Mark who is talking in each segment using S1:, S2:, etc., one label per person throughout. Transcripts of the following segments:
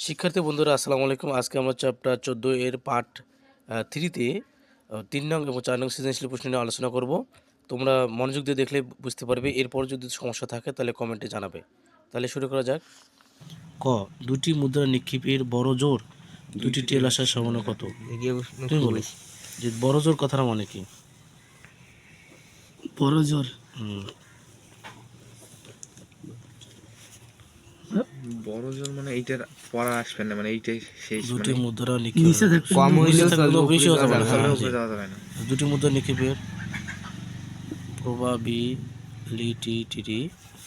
S1: শিক্ষার্থী বন্ধুরা আসসালামু আলাইকুম। আজকে আমরা চ্যাপ্টার 14 এর পার্ট 3 তে 3 নং এবং 4 নং সৃজনশীল প্রশ্ন নিয়ে আলোচনা করব। তোমরা মনোযোগ দিয়ে দেখলে বুঝতে পারবে। এরপর যদি সমস্যা থাকে তাহলে কমেন্টে জানাবে। তাহলে শুরু করা যাক। ক, দুটি মুদ্রা নিক্ষেপের বড় জোর দুটি টেল আসার সম্ভাবনা কত? তুমি বলো যে বড় জোর কথাটা মানে কি?
S2: বড় জোর
S3: বড় জোর মানে এইটার পড়া আসবে না, মানে এইটাই শেষ,
S1: দুটি
S3: মানে
S1: মুদ্রা
S2: নিচে
S1: নিক্ষেপের
S2: থাকতে
S3: কম হইলেও
S1: নিচে থাকলে
S3: চলবে,
S1: তো
S3: উপরে
S1: বেশি হতে
S3: যাওয়া
S1: পারে।
S3: যাবে না,
S1: হ্যাঁ,
S3: উপরে যাওয়া যাবে না।
S1: দুটি মুদ্রা নিক্ষেপের প্রবাবিলিটি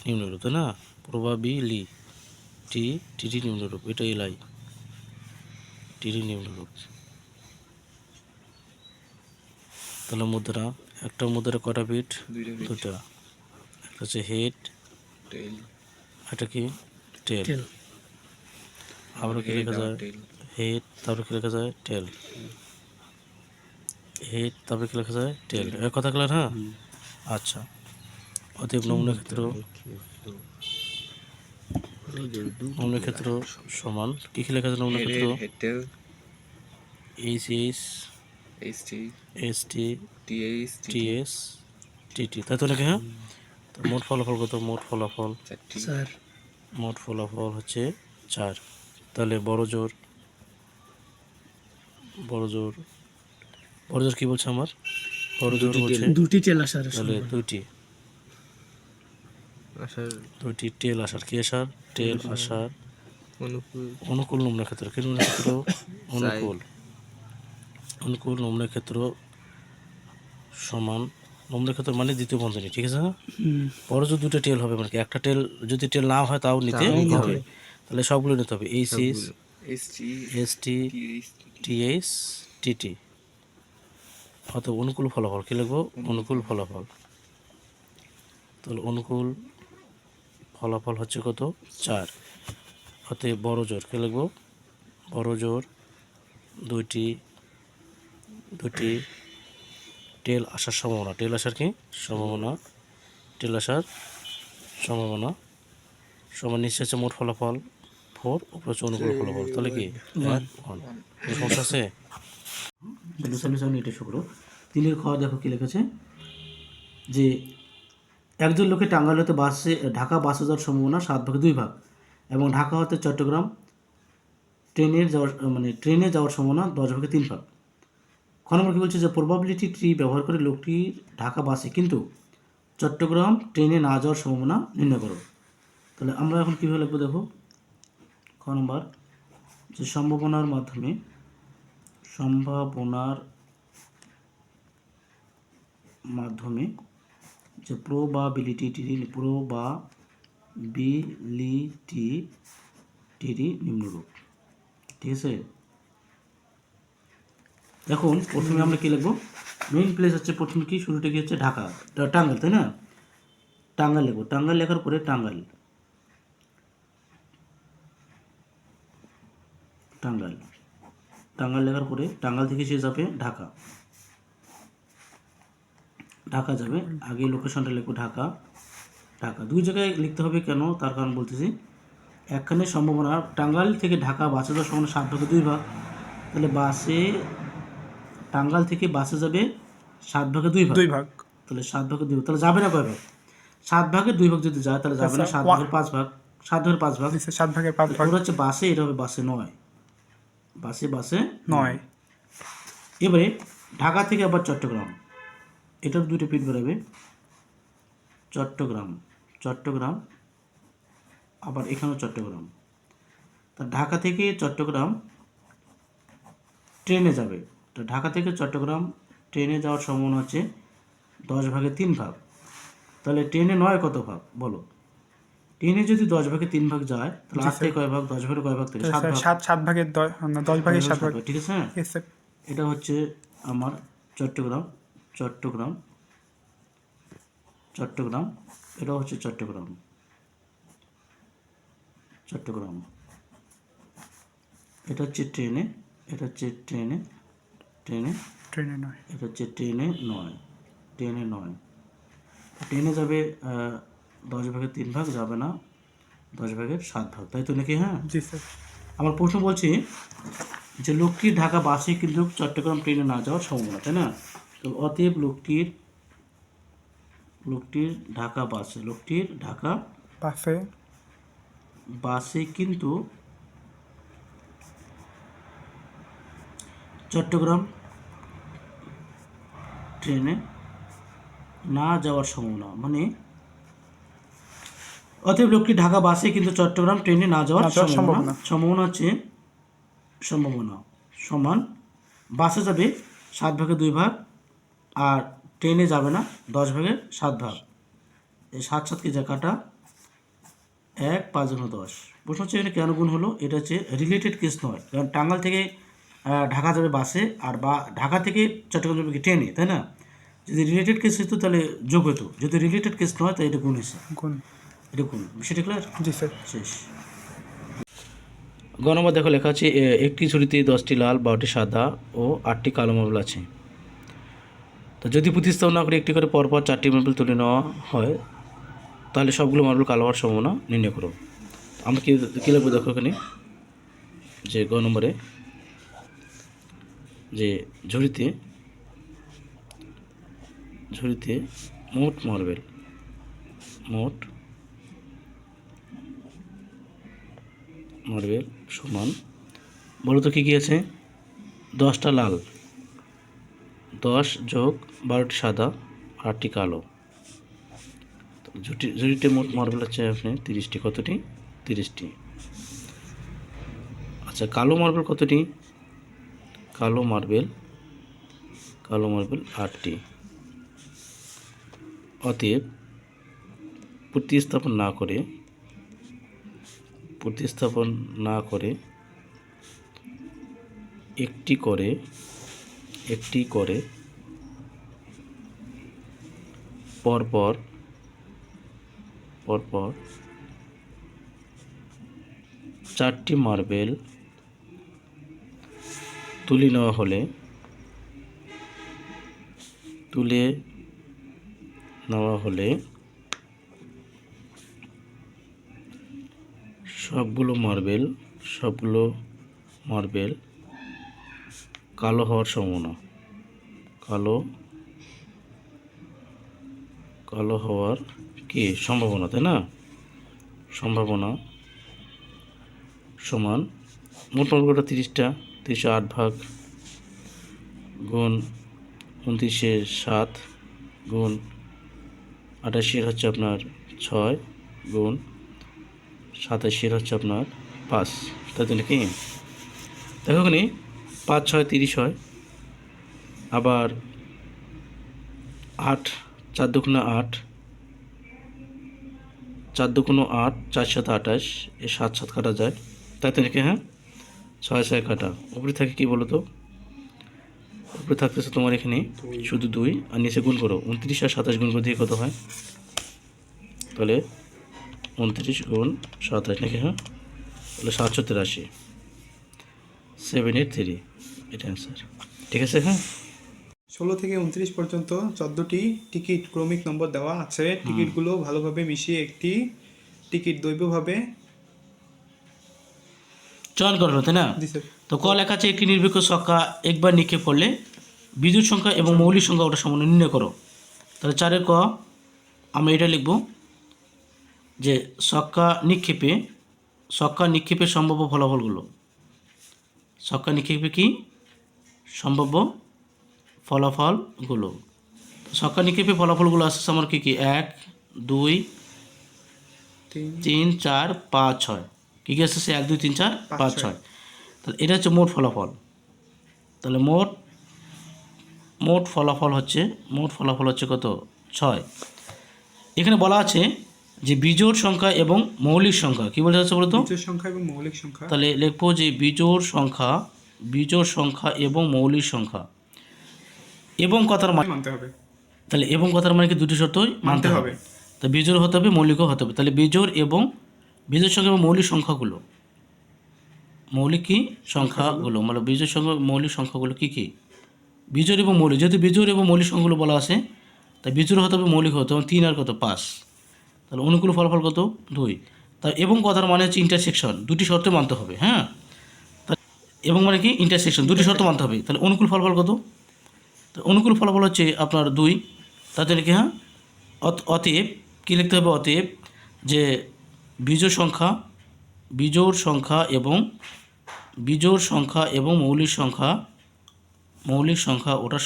S1: নিম্নরূপ, তাই না? প্রবাবিলিটি নিম্নরূপ, এটা এলাই টিরি নিম্নরূপ। তাহলে মুদ্রা, একটা মুদ্রা কটা পিঠ? দুটা। একটা হচ্ছে হেড,
S3: টেইল,
S1: এটা কি টেল।
S2: টেল।
S1: আবার কি লেখা যায়? হেড, তারপরে কি লেখা যায়? টেল। হেড, তারপরে কি লেখা যায়? টেল। এর কথা ক্লিয়ার? হ্যাঁ, আচ্ছা। অতএব নমুনা ক্ষেত্র সমান কি কি লেখা যায়? নমুনা ক্ষেত্র
S3: head tail,
S1: H H
S3: HT,
S1: S T
S3: TH,
S1: T S T T, তাই তো নাকি? হ্যাঁ, তো মোট ফলাফল কত? মোট ফলাফল
S2: স্যার
S1: হচ্ছে 4। তাহলে বড় জোর কি বলছে আমার? বড় জোর বলছে
S2: দুটি টেল আসার
S1: তাহলে
S3: আসার
S1: দুইটি টেল আসার, কি আসার? টেল আসার
S3: অনুকূল
S1: অনুকূল নমুনা ক্ষেত্র। কি নমুনা ক্ষেত্র? অনুকূল নমুনা ক্ষেত্র সমান নমুনা ক্ষেত্র মানে দ্বিতীয় বন্ধনী, ঠিক আছে? বড় জোর দুটো টেল হবে, মানে কি একটা টেল যদি টেল না হয় তাও নিতে হবে। তাহলে সবগুলো নিতে হবে। H H
S3: HT,
S1: S T T H T T. অত অনুকূল ফলাফল কী লিখবো? অনুকূল ফলাফল। তাহলে অনুকূল ফলাফল হচ্ছে কত? 4। অতএব বড় জোর কী লিখবো? বড় জোর দুইটি টেল আসার সম্ভাবনা, টেল আসার সম্ভাবনা সমান নিশ্চয় হচ্ছে মোট ফলাফল 4, উপর হচ্ছে অনুকূল ফলাফল। তাহলে কি 1 সমস্যা আছে? সলিউশন এটা শুরু। 3 খ দেখো কি লিখেছে যে একজন লোকে টাঙ্গাইল হতে ঢাকা বাসে যাওয়ার সম্ভাবনা 7/2 এবং ঢাকা হতে চট্টগ্রাম ট্রেনে যাওয়ার সম্ভাবনা 10/3। খ নম্বর কি বলছে যে প্রবাবিলিটি ট্রি ব্যবহার করে লোকটির ঢাকা বাসে কিন্তু চট্টগ্রাম ট্রেনে না যাওয়ার সম্ভাবনা নির্ণয় করো। তাহলে আমরা এখন কীভাবে লিখবো দেখো। খ নম্বর যে সম্ভাবনার মাধ্যমে যে প্রবাবিলিটি নিম্নরূপ, ঠিক আছে? এখন প্রথমে আমরা কি লিখবো? মেইন প্লেস হচ্ছে প্রথমে কি শুরুটা কি হচ্ছে? ঢাকা, টাঙ্গাইল, তাই না? টাঙ্গাইল লিখবো। টাঙ্গাইল লেখার পরে টাঙ্গাইল লেখার পরে টাঙ্গাইল থেকে সে যাবে ঢাকা যাবে। আগে লোকেশনটা লিখবো ঢাকা। দুই জায়গায় লিখতে হবে কেন? তার কারণ বলতেছি। একখানে সম্ভাবনা টাঙ্গাইল থেকে ঢাকা বাসে যাওয়ার সম্ভাবনা 7/2। তাহলে টাঙ্গাইল থেকে বাসে যাবে 7/2। তাহলে 7/2, তাহলে যাবে না কয় ভাগ? 7/2 যদি যায় তাহলে যাবে না 7/5 ভাগ। 7/5 ওরা হচ্ছে বাসে, এটা হবে বাসে 9। বাসে 9। এবারে ঢাকা থেকে আবার চট্টগ্রাম, এটার দুটো পিঠ বেরোবে। চট্টগ্রাম আবার এখানেও চট্টগ্রাম। তা ঢাকা থেকে চট্টগ্রাম ট্রেনে যাবে। তো ঢাকা থেকে চট্টগ্রাম ট্রেনে যাওয়ার সম্ভাবনা হচ্ছে 10/3। তাহলে ট্রেনে 9 কত ভাগ বলো? ট্রেনে যদি 10/3 যায় তাহলে 8 থেকে কয় ভাগ? 10/কয় ভাগ থেকে
S4: 7 ভাগের 10 ভাগ,
S1: ঠিক আছে? হ্যাঁ, এটা হচ্ছে আমার চট্টগ্রাম। এটা হচ্ছে চট্টগ্রাম। এটা হচ্ছে ট্রেনে, এটা হচ্ছে ট্রেনে
S4: নয়।
S1: এটা হচ্ছে ট্রেনে 9। ট্রেনে যাবে 10/3 যাবে না 10/7, তাই তো নাকি? হ্যাঁ,
S4: জি স্যার।
S1: আমার প্রশ্ন বলছি যে লোকটির ঢাকা বাসে কিন্তু চট্টগ্রাম ট্রেনে না যাওয়ার সম্ভাবনা, তাই না? তো অতএব লোকটির ঢাকা
S4: পাশে
S1: বাসে কিন্তু চট্টগ্রাম ট্রেনে না যাওয়ার সম্ভাবনা, মানে অতএব লোকটি ঢাকা বাসে কিন্তু চট্টগ্রাম ট্রেনে না যাওয়ার সম্ভাবনা হচ্ছে সম্ভাবনা সমান বাসে যাবে 7/2 আর ট্রেনে যাবে না 10/7। এই 7 কে যা কাটা 1 5×10। প্রশ্ন হচ্ছে এখানে কেন গুণ হলো, এটা হচ্ছে রিলেটেড কেস নয়, কারণ টাঙ্গাইল থেকে ঢাকা যাবে বাসে আর ঢাকা থেকে চট্টগ্রাম যাবে কি ট্রেনে, তাই না? যদি রিলেটেড কেস হতো তাহলে যোগ হতো, যদি রিলেটেড কেস নয় তাই এটা গুণ হয়েছে, এটা গুণ। সেটা ক্লিয়ার?
S4: জি স্যার।
S1: শেষ। গ নম্বর দেখো লেখা আছে একটি ঝুড়িতে 10টি লাল 12টি সাদা ও 8টি কালো মার্বেল আছে। তো যদি প্রতিস্থাপন না করে একটি করে পরপর 4টি মার্বেল তুলে নেওয়া হয় তাহলে সবগুলো মার্বেল কালো হওয়ার সম্ভাবনা নির্ণয় করো। আমরা কী লাগবে দেখো এখানে যে গ নম্বরে যে ঝুড়িতে মোট মার্বেল সমান, বলো তো কী আছে? 10টা লাল, 10 + 12টি সাদা, 8টি কালো। ঝুড়িতে মোট মার্বেল হচ্ছে আপনি 30টি। কতটি? 30টি। আচ্ছা, কালো মার্বেল কতটি? কালো মার্বেল 8টি। অতএব প্রতিস্থাপন না করে একটি করে পরপর 4টি মার্বেল তুলে নেওয়া হলে সবগুলো মার্বেল কালো হওয়ার সম্ভাবনা, কালো হওয়ার কি সম্ভাবনা, তাই না? সম্ভাবনা সমান মোট মার্বেলটা 30টা, 308 ভাগ গুণ 29/7 গুণ 88 হচ্ছে আপনার 6 গুণ 87 হচ্ছে আপনার 5, তাই তো নাকি? দেখো এখানে 5 6 30 হয়, আবার 8 4 2 8, 4 2 8, 4 7 28, এ 7 7 কাটা যায়, তাই তো নাকি? হ্যাঁ, 6 6 কাটা। উপরে থাকে কি বলো তো? উপরে থাকতেছে তোমার এখানে শুধু 2 আর নিচে গুণ করো 29 আর 27 গুণ করে দিয়ে কত হয়? তাহলে 29 গুণ 27 নাকি? হ্যাঁ, তাহলে 783, 783, এটা অ্যান্সার। ঠিক আছে? হ্যাঁ,
S4: 16 থেকে 29 পর্যন্ত 14টি টিকিট ক্রমিক নম্বর দেওয়া আছে। টিকিটগুলো ভালোভাবে মিশিয়ে একটি টিকিট দৈবভাবে
S1: চয়ন করো, তাই না?
S4: জি স্যার।
S1: তো ক লেখা আছে একটি নির্ভীক ছক্কা একবার নিক্ষেপ করলে বিজোড় সংখ্যা এবং মৌলিক সংখ্যা ওটা সম্বন্ধে নির্ণয় করো। তাহলে 4 ক আমরা এটা লিখব যে ছক্কা নিক্ষেপের সম্ভাব্য ফলাফলগুলো। ছক্কা নিক্ষেপে কি সম্ভাব্য ফলাফলগুলো? ছক্কা নিক্ষেপে ফলাফলগুলো আসছে আমার কী 1 2 3 4 5 6, কী আসছে? 1 2 3 4 5 6। তাহলে এটা হচ্ছে মোট ফলাফল। তাহলে মোট ফলাফল হচ্ছে কত? 6। এখানে বলা আছে যে বিজোড় সংখ্যা এবং মৌলিক সংখ্যা, কী বলতে হচ্ছে বলতো?
S4: বিজোড় সংখ্যা এবং মৌলিক সংখ্যা।
S1: তাহলে লিখবো যে বিজোড় সংখ্যা এবং মৌলিক সংখ্যা এবং কথার
S4: মানতে হবে।
S1: তাহলে এবং কথার মানে কি দুটি শর্তই মানতে হবে। তা বিজোড় হতে হবে, মৌলিকও হতে হবে। তাহলে বিজোড় সংখ্যা এবং মৌলিক সংখ্যাগুলো মানে বিজোড় সংখ্যা মৌলিক সংখ্যাগুলো কী? বিজোড় এবং মৌলিক। যেহেতু বিজোড় এবং মৌলিক সংখ্যাগুলো বলা আছে, তাই বিজোড় হতে হবে, মৌলিক হতে হবে। 3 আর কত? 5। তাহলে অনুকূল ফলাফল কত? 2। তা এবং কথার মানে হচ্ছে ইন্টারসেকশন, দুটি শর্তে মানতে হবে। হ্যাঁ, এবং মানে কি ইন্টারসেকশন, দুটি শর্ত মানতে হবে। তাহলে অনুকূল ফলাফল কত? তো অনুকূল ফলাফল হচ্ছে আপনার 2। তাতে কি হ্যাঁ, অতএব কী লিখতে হবে? অতএব যে বিজোড় সংখ্যা এবং মৌলিক সংখ্যা ওঠার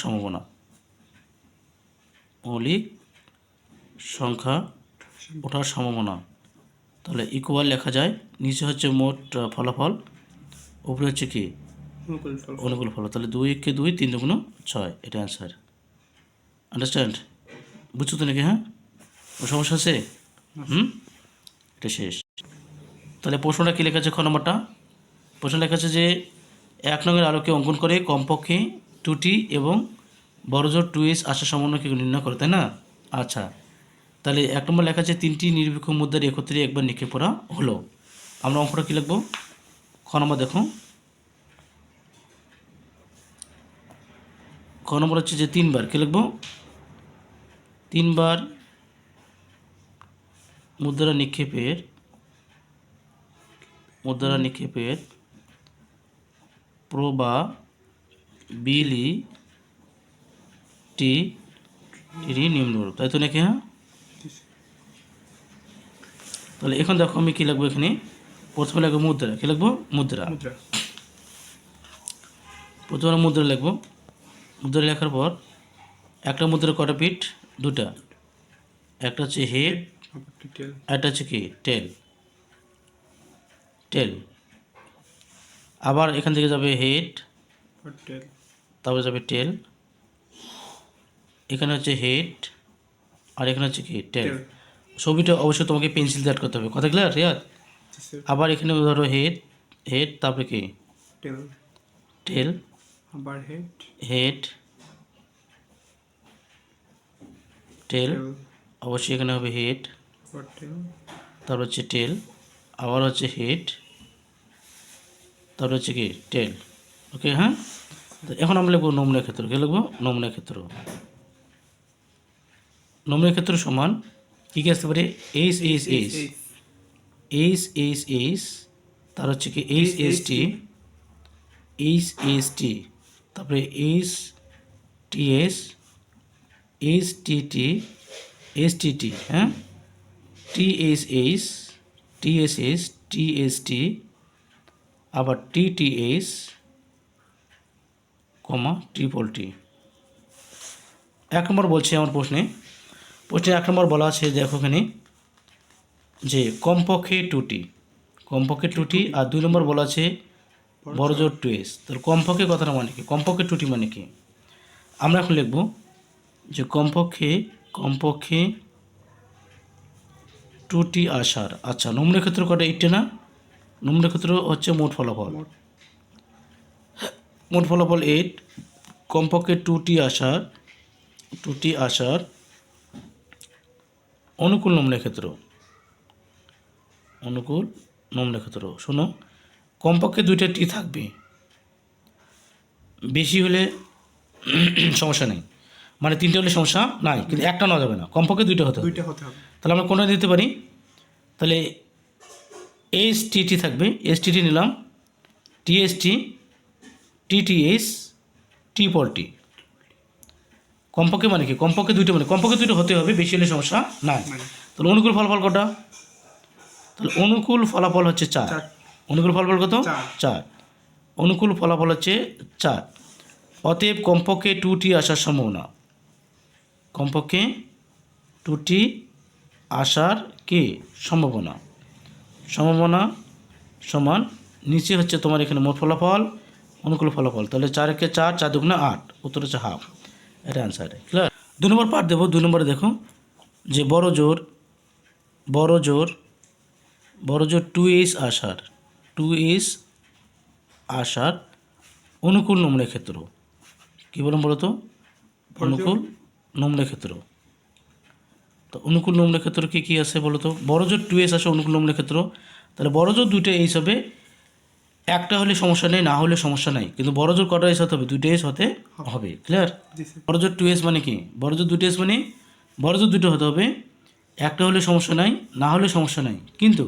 S1: সম্ভাবনা, তাহলে ইকুয়াল লেখা যায়। নিচে হচ্ছে মোট ফলাফল, উপরে হচ্ছে কি অনুকূল ফলাফল। তাহলে 2 × 2 3 × 6, এটা অ্যান্সার। আন্ডারস্ট্যান্ড? বুঝছো তো নাকি? হ্যাঁ, সমস্যা আছে? এটা শেষ। তাহলে প্রশ্নটা কী লেখা আছে? খ নম্বরটা প্রশ্ন লেখা আছে যে 1 নংয়ের আলোকে অঙ্কন করে কমপক্ষে 2টি এবং বড়জোর 2s আসার সমন্বয়কে নির্ণয় করে, তাই না? আচ্ছা, তাহলে 1 নম্বর লেখা আছে 3টি নিরপেক্ষ মুদ্রার একত্রে একবার নিক্ষেপ করা হলো। আমরা অঙ্কটা কী লিখব? খ নম্বর দেখো, খ নম্বর হচ্ছে যে 3বার কী লিখব? 3বার মুদ্রা নিক্ষেপের প্রবাবিলিটি নিম্নরূপ, তাই তো নাকি? হ্যাঁ, তাহলে এখন দেখো আমি কী লিখবো এখানে? প্রথমে লিখবো মুদ্রা। কী লিখবো? মুদ্রা। প্রথমে মুদ্রা লিখবো। মুদ্রা লেখার পর একটা মুদ্রার কটা পিঠ? 2টা। একটা হচ্ছে হেড, একটা হচ্ছে কি টেল। আবার এখান থেকে যাবে হেড, তারপরে যাবে টেল। এখানে হচ্ছে হেড আর এখানে হচ্ছে কি টেল। ছবিটা অবশ্যই তোমাকে পেন্সিল দিয়ে আর্ট করতে হবে। কথা ক্লিয়ার রিয়াদ? আবার এখানে ধরো হেড, তারপরে কি টেল,
S4: আবার
S1: হেড টেল, অবশ্যই এখানে হবে হেড, তারপর হচ্ছে টেল, আবার হচ্ছে হেড, তারপর হচ্ছে কি টেল। ওকে, হ্যাঁ। তো এখন আমরা লিখবো নমুনা ক্ষেত্র। কী লিখবো? নমুনা ক্ষেত্র। নমুনা ক্ষেত্র সমান কী কী আসতে পারে? এইচ, তার হচ্ছে কি এইচ তারপরে এইচটিটি, হ্যাঁ, টিএসটি, আবার টিটিএস, ট্রিপল-টি। 1 নম্বর বলছে আমার প্রশ্নে 1 নম্বর বলা আছে, দেখো এখানে যে কমপক্ষে 2টি, আর 2 নম্বর বলা আছে বড়জোর 2s। তাহলে কমপক্ষে কথাটা মানে কি? কমপক্ষে 2টি মানে কি? আমরা এখন লিখব যে কমপক্ষে 2টি আসার। আচ্ছা, নমুনা ক্ষেত্র কটা? 8টে না? নমুনা ক্ষেত্র হচ্ছে মোট ফলাফল 8। কমপক্ষে 2টি আসার অনুকূল নমুনা ক্ষেত্র। শোনো, কমপক্ষে 2টা টি থাকবে, বেশি হলে সমস্যা নেই, মানে 3টে হলে সমস্যা নাই, কিন্তু একটা নেওয়া যাবে না, কমপক্ষে 2টা হতে হবে। তাহলে আমরা কোনটা দিতে পারি? তাহলে এইচটিটি থাকবে, এসটিটি নিলাম, টিএসটি, টিটিএস, ট্রিপল-টি। কমপক্ষে মানে কি? কমপক্ষে 2টা মানে কমপক্ষে 2টা হতে হবে, বেশি হলে সমস্যা নাই। তাহলে অনুকূল ফলাফল কটা? তাহলে অনুকূল ফলাফল হচ্ছে 4। অনুকূল ফলাফল কত? 4। অনুকূল ফলাফল হচ্ছে 4। অতএব কমপক্ষে 2টি আসার সম্ভাবনা, কমপক্ষে 2টি আসার কি সম্ভাবনা সমান নিচে হচ্ছে তোমার এখানে মোট ফলাফল, অনুকূল ফলাফল। তাহলে 4 × 4, 4 × 8, উত্তর হচ্ছে হাফ। এটা অ্যান্সার। ক্লিয়ার? 2 নম্বর পার্ট দেবো। 2 নম্বরে দেখো যে বড়জোর 2s আসার অনুকূল নমুনা ক্ষেত্র। কী বললাম বলো তো? অনুকূল নমুনা ক্ষেত্র। তো অনুকূল নমুনা ক্ষেত্র কী আছে বলো তো? বড়জোর 2s আসে অনুকূল নমুনা ক্ষেত্র। তাহলে বড়জোর 2টা এইচ হবে, একটা হলে সমস্যা নেই, না হলে সমস্যা নাই, কিন্তু বড়জোর কটা এস হতে হবে? 2টা এস হতে হবে। ক্লিয়ার? বড়জোর 2s মানে কি? বড়জোর 2s মানে বড়জোর 2টা হতে হবে, একটা হলে সমস্যা নাই, না হলে সমস্যা নাই, কিন্তু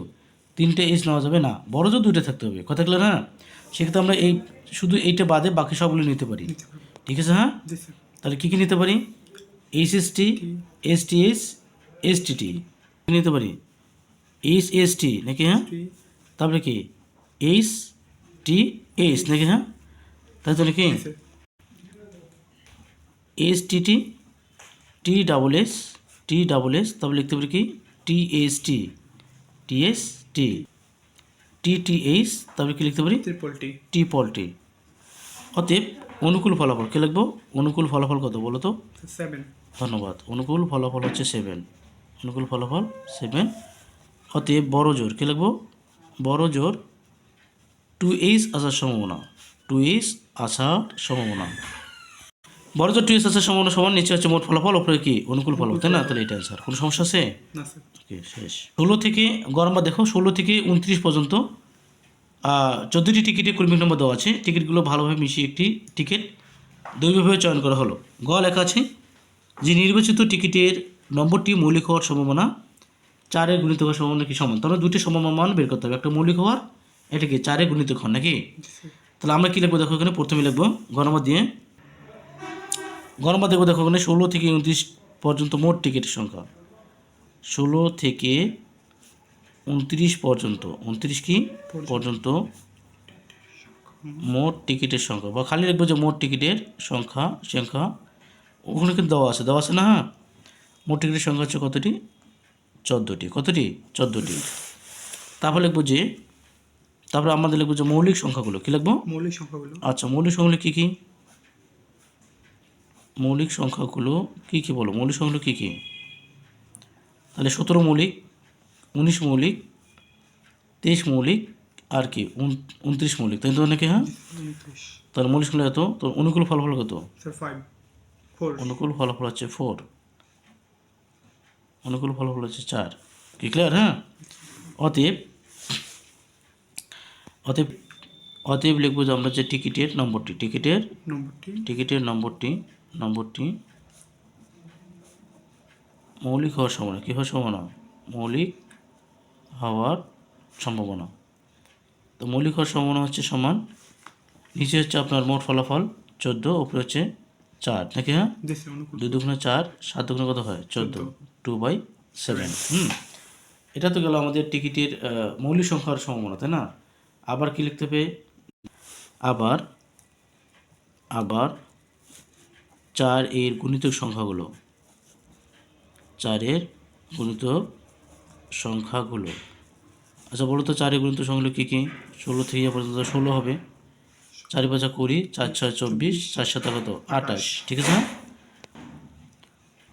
S1: 3টে এস নেওয়া যাবে না, বড়জোর 2টা থাকতে হবে। কথা ক্লিয়ার? না? সেক্ষেত্রে আমরা এই শুধু এইটা বাদে বাকি সবগুলো নিতে পারি,
S4: নিতে পারবো।
S1: ঠিক আছে? হ্যাঁ,
S4: জি স্যার।
S1: তাহলে কী কী নিতে পারি? এইচএসটি, এসটিএস, এসটিটি নিতে পারি, এইচএসটি নাকি? হ্যাঁ,
S4: টি
S1: তারপরে কি এইচ টি এইচ নাকি? হ্যাঁ, তাহলে কি
S4: জি sir.
S1: H T T double S, T double S, তারপরে লিখতে পারি কি টিএসটি, টিএসটি, টিটিএইচ, তারপরে কি লিখতে পারি
S4: ট্রিপল টি।
S1: Triple T. অতএব অনুকূল ফলাফল কী লিখবো? অনুকূল ফলাফল কত বলো তো?
S4: 7।
S1: ধন্যবাদ। অনুকূল ফলাফল হচ্ছে 7, অনুকূল ফলাফল 7। অতএব বড় জোর কী লিখবো? বড় জোর 2H আসার সম্ভাবনা, 2H আসার সম্ভাবনা, বড় জোর 2H আসার সম্ভাবনা সমান নিচে হচ্ছে মোট ফলাফল, ওপরে কি অনুকূল ফলাফল, তাই না? তাহলে এটা অ্যান্সার। কোনো সমস্যা আছে?
S4: না স্যার।
S1: ওকে, শেষ। 16 থেকে গরমবার দেখো, 16 থেকে 29 পর্যন্ত 14টি টিকিটে ক্রমিক নম্বর দেওয়া আছে। টিকিটগুলো ভালোভাবে মিশিয়ে একটি টিকিট দৈবভাবে চয়ন করা হলো। গ লেখা আছে যে নির্বাচিত টিকিটের নম্বরটি মৌলিক হওয়ার সম্ভাবনা 4-এর গুণিতক হওয়ার সম্ভাবনা কি সমান? তাহলে দুটি সম্ভাবনা মান বের করতে হবে, একটা মৌলিক হওয়ার, এটা কি 4-এর গুণিতক হওয়ার নাকি? তাহলে আমরা কী লিখবো দেখো, এখানে প্রথমে লিখবো গণবার দিয়ে, গণবার দেখবো দেখো এখানে 16 থেকে 29 পর্যন্ত মোট টিকিটের সংখ্যা, 16 থেকে 29 পর্যন্ত, 29 কি পর্যন্ত মোট টিকিটের সংখ্যা, বা খালি লিখবো যে মোট টিকিটের সংখ্যা, ওখানে কিন্তু দেওয়া আছে না? হ্যাঁ, মোট টিকিটের সংখ্যা হচ্ছে কতটি? 14টি। কতটি? 14টি। তারপর লিখবো যে, তারপরে আমাদের লিখবো যে মৌলিক সংখ্যাগুলো, কী লিখবো?
S4: মৌলিক সংখ্যাগুলো।
S1: আচ্ছা, মৌলিক সংখ্যাগুলো কী কী? মৌলিক সংখ্যাগুলো কী কী বলো? মৌলিক সংখ্যাগুলো কী কী? তাহলে 17 মৌলিক, 19 মৌলিক, 23 মৌলিক, আর কি 29 মৌলিক, তাই তো নাকি? হ্যাঁ,
S4: 29
S1: তাহলে মৌলিক সংখ্যা এত, তো অনুকূল ফলাফল কত?
S4: স্যার 5 4।
S1: অনুকূল ফলাফল হচ্ছে 4, অনুকূল ফলাফল হচ্ছে 4। কি ক্লিয়ার? হ্যাঁ, অতএব অতএব অতএব লিখবো যে আমরা যে টিকিটের নম্বরটি, টিকিটের নম্বরটি মৌলিক হওয়ার সম্ভাবনা, কী হওয়ার সম্ভাবনা? মৌলিক হওয়ার সম্ভাবনা। তো মৌলিক হওয়ার সম্ভাবনা হচ্ছে সমান, নিচে হচ্ছে আপনার মোট ফলাফল 14, উপরে হচ্ছে 4 নাকি? হ্যাঁ,
S4: জি স্যার। অনুকূল
S1: 2 দুগুণে 4, 7 দুগুণে কত হয়? 14, 2/7। এটা তো গেল আমাদের টিকিটের মৌলিক সংখ্যার সম্ভাবনা, তাই না? আবার কি লিখতে হবে? আবার 4-এর গুণিতক সংখ্যাগুলো, 4-এর গুণিতক সংখ্যাগুলো। আচ্ছা বলো তো 4-এর গুণিতক সংখ্যাগুলো কী কী? 16 থেকে পর্যন্ত 16 হবে, 4 5 20, 4 6 24, 4 7 কত? 28। ঠিক আছে?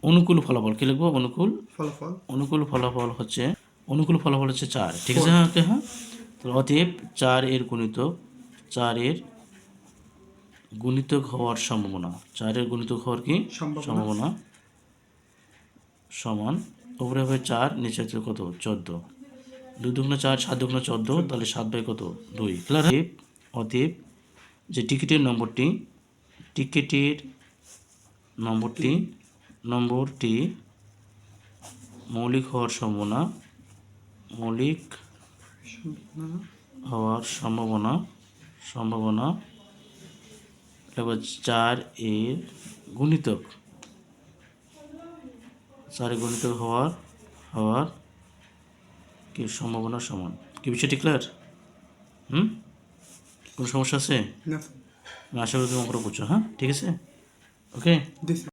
S1: অনুকূল ফলাফল কী লিখবো? অনুকূল ফলাফল হচ্ছে 4। ঠিক আছে? হ্যাঁ, ওকে, হ্যাঁ। তো অতএব 4-এর গুণিতক, 4-এর গুণিতক হওয়ার সম্ভাবনা, 4-এর গুণিতক হওয়ার কি সম্ভাবনা সমান, উপরে হবে 4, নিচে হচ্ছে কত? 14, 2 দুগুণে 4, 7 দুগুণে 14, তাহলে 7 কত? 2। ক্লিয়ার? অতএব যে টিকিটের নম্বরটি মৌলিক হওয়ার সম্ভাবনা দেখো 4-এর গুণিতক, 4-এর গুণিতক হওয়ার কি সম্ভাবনা সমান। কি বিষয়টি ক্লিয়ার? কোনো সমস্যা আছে?
S4: না
S1: আশা করি তুমি অঙ্কটা বুঝছো। হ্যাঁ, ঠিক আছে, ওকে।
S4: স্যার।